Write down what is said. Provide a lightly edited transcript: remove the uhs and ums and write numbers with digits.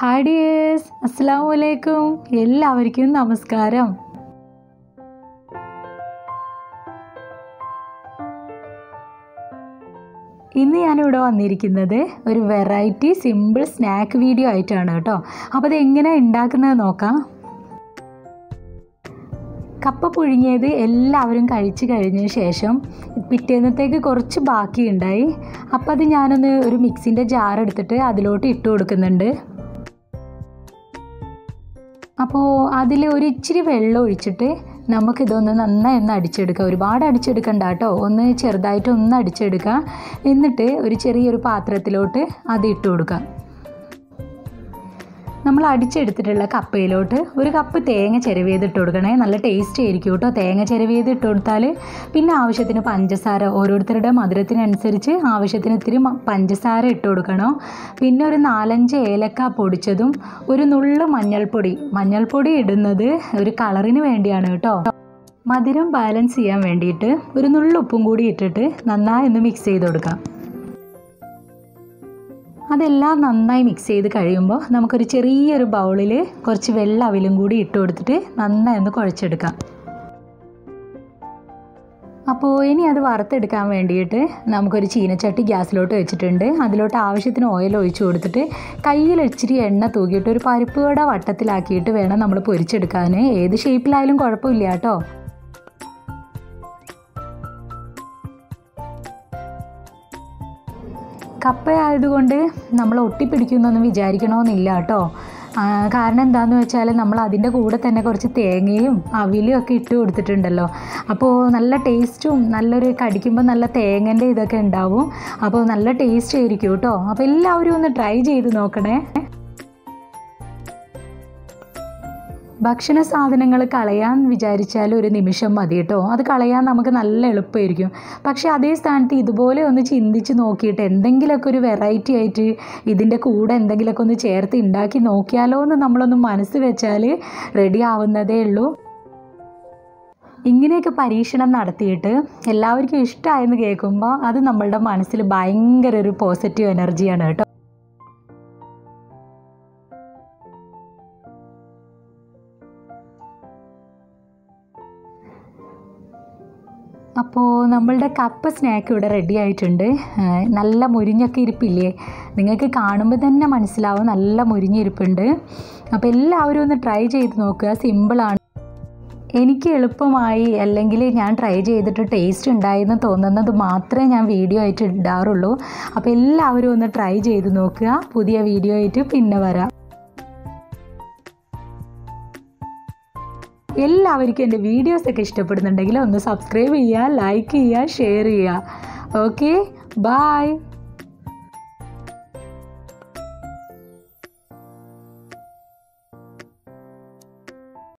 Hi dears, അസ്സലാമു അലൈക്കും. എല്ലാവർക്കും നമസ്കാരം. ഇന്ന് ഞാനിവിടെ വന്നിരിക്കുന്നത് ഒരു വെറൈറ്റി സിമ്പിൾ സ്നാക്ക് വീഡിയോ ആയിട്ടാണ് കേട്ടോ. അപ്പോൾ അത് എങ്ങനെയാണ് ഉണ്ടാക്കുന്നത് നോക്കാം. കപ്പ പുഴുങ്ങിയത് എല്ലാവരും കഴിച്ച് കഴിഞ്ഞ ശേഷം പിറ്റേന്നത്തേക്ക് കുറച്ച് ബാക്കിയുണ്ടായി. അപ്പോൾ അത് ഞാനൊന്ന് ഒരു മിക്സിൻ്റെ ജാർ എടുത്തിട്ട് അതിലോട്ട് ഇട്ട് കൊടുക്കുന്നുണ്ട്. അപ്പോൾ അതിൽ ഒരു ഇച്ചിരി വെള്ളം ഒഴിച്ചിട്ട് നമുക്കിതൊന്ന് നന്നായി ഒന്ന് അടിച്ചെടുക്കുക. ഒരുപാട് അടിച്ചെടുക്കണ്ട കേട്ടോ, ഒന്ന് ചെറുതായിട്ട് ഒന്ന് അടിച്ചെടുക്കുക. എന്നിട്ട് ഒരു ചെറിയൊരു പാത്രത്തിലോട്ട് അത് ഇട്ട് കൊടുക്കുക. നമ്മൾ അടിച്ചെടുത്തിട്ടുള്ള കപ്പയിലോട്ട് ഒരു കപ്പ് തേങ്ങ ചിരവിയത് ഇട്ട് കൊടുക്കണേ. നല്ല ടേസ്റ്റ് ആയിരിക്കും കേട്ടോ തേങ്ങ ചിരവിയത് ഇട്ട് കൊടുത്താൽ. പിന്നെ ആവശ്യത്തിന് പഞ്ചസാര, ഓരോരുത്തരുടെ മധുരത്തിനനുസരിച്ച് ആവശ്യത്തിന് ഇത്തിരി പഞ്ചസാര ഇട്ട് കൊടുക്കണം. പിന്നെ ഒരു 4-5 ഏലക്ക പൊടിച്ചതും ഒരു നുള്ളു മഞ്ഞൾപ്പൊടി ഇടുന്നത് ഒരു കളറിന് വേണ്ടിയാണ് കേട്ടോ. മധുരം ബാലൻസ് ചെയ്യാൻ വേണ്ടിയിട്ട് ഒരു നുള്ളു ഉപ്പും കൂടി ഇട്ടിട്ട് നന്നായി ഒന്ന് മിക്സ് ചെയ്ത് കൊടുക്കാം. അതെല്ലാം നന്നായി മിക്സ് ചെയ്ത് കഴിയുമ്പോൾ നമുക്കൊരു ചെറിയൊരു ബൗളിൽ കുറച്ച് വെള്ള അവിലും കൂടി ഇട്ട് കൊടുത്തിട്ട് നന്നായി ഒന്ന് കുഴച്ചെടുക്കാം. അപ്പോൾ ഇനി അത് വറുത്തെടുക്കാൻ വേണ്ടിയിട്ട് നമുക്കൊരു ചീനച്ചട്ടി ഗ്യാസിലോട്ട് വെച്ചിട്ടുണ്ട്. അതിലോട്ട് ആവശ്യത്തിന് ഓയിൽ ഒഴിച്ച് കൊടുത്തിട്ട് കയ്യിൽ ഇച്ചിരി എണ്ണ തൂക്കിയിട്ട് ഒരു പരിപ്പ് വട വട്ടത്തിലാക്കിയിട്ട് വേണം നമ്മൾ പൊരിച്ചെടുക്കാൻ. ഏത് ഷേപ്പിലായാലും കുഴപ്പമില്ല കേട്ടോ. കപ്പയായതുകൊണ്ട് നമ്മൾ ഒട്ടിപ്പിടിക്കുന്നൊന്നും വിചാരിക്കണമെന്നില്ല കേട്ടോ. കാരണം എന്താണെന്ന് വെച്ചാൽ നമ്മൾ അതിൻ്റെ കൂടെ തന്നെ കുറച്ച് തേങ്ങയും അവിലും ഒക്കെ ഇട്ട് കൊടുത്തിട്ടുണ്ടല്ലോ. അപ്പോൾ നല്ല ടേസ്റ്റും നല്ലൊരു കടിക്കുമ്പോൾ നല്ല തേങ്ങൻ്റെ ഇതൊക്കെ ഉണ്ടാവും. അപ്പോൾ നല്ല ടേസ്റ്റ് ആയിരിക്കും കേട്ടോ. അപ്പോൾ എല്ലാവരും ഒന്ന് ട്രൈ ചെയ്ത് നോക്കണേ. ഭക്ഷണ സാധനങ്ങൾ കളയാൻ വിചാരിച്ചാൽ ഒരു നിമിഷം മതി കേട്ടോ. അത് കളയാൻ നമുക്ക് നല്ല എളുപ്പമായിരിക്കും. പക്ഷേ അതേ സ്ഥാനത്ത് ഇതുപോലെ ഒന്ന് ചിന്തിച്ച് നോക്കിയിട്ട് എന്തെങ്കിലുമൊക്കെ ഒരു വെറൈറ്റി ആയിട്ട് ഇതിൻ്റെ കൂടെ എന്തെങ്കിലുമൊക്കെ ഒന്ന് ചേർത്ത് ഉണ്ടാക്കി നോക്കിയാലോ എന്ന് നമ്മളൊന്ന് മനസ്സ് വെച്ചാൽ റെഡി ആവുന്നതേ ഉള്ളൂ. ഇങ്ങനെയൊക്കെ പരീക്ഷണം നടത്തിയിട്ട് എല്ലാവർക്കും ഇഷ്ടമായെന്ന് കേൾക്കുമ്പോൾ അത് നമ്മളുടെ മനസ്സിൽ ഭയങ്കര ഒരു പോസിറ്റീവ് എനർജിയാണ് കേട്ടോ. അപ്പോൾ നമ്മളുടെ കപ്പ സ്നാക്ക് ഇവിടെ റെഡി ആയിട്ടുണ്ട്. നല്ല മുരിഞ്ഞൊക്കെ ഇരിപ്പില്ലേ, നിങ്ങൾക്ക് കാണുമ്പോൾ തന്നെ മനസ്സിലാവും നല്ല മുരിഞ്ഞിരിപ്പുണ്ട്. അപ്പോൾ എല്ലാവരും ഒന്ന് ട്രൈ ചെയ്ത് നോക്കുക. സിമ്പിളാണ്. എനിക്ക് എളുപ്പമായി അല്ലെങ്കിൽ ഞാൻ ട്രൈ ചെയ്തിട്ട് ടേസ്റ്റ് ഉണ്ടായെന്ന് തോന്നുന്നത് മാത്രമേ ഞാൻ വീഡിയോ ആയിട്ട് ഇടാറുള്ളൂ. അപ്പോൾ എല്ലാവരും ഒന്ന് ട്രൈ ചെയ്ത് നോക്കുക. പുതിയ വീഡിയോ ആയിട്ട് പിന്നെ വരാം. എല്ലാവർക്കും എൻ്റെ വീഡിയോസൊക്കെ ഇഷ്ടപ്പെടുന്നുണ്ടെങ്കിൽ ഒന്ന് സബ്സ്ക്രൈബ് ചെയ്യുക, ലൈക്ക് ചെയ്യുക, ഷെയർ ചെയ്യുക. Okay, by.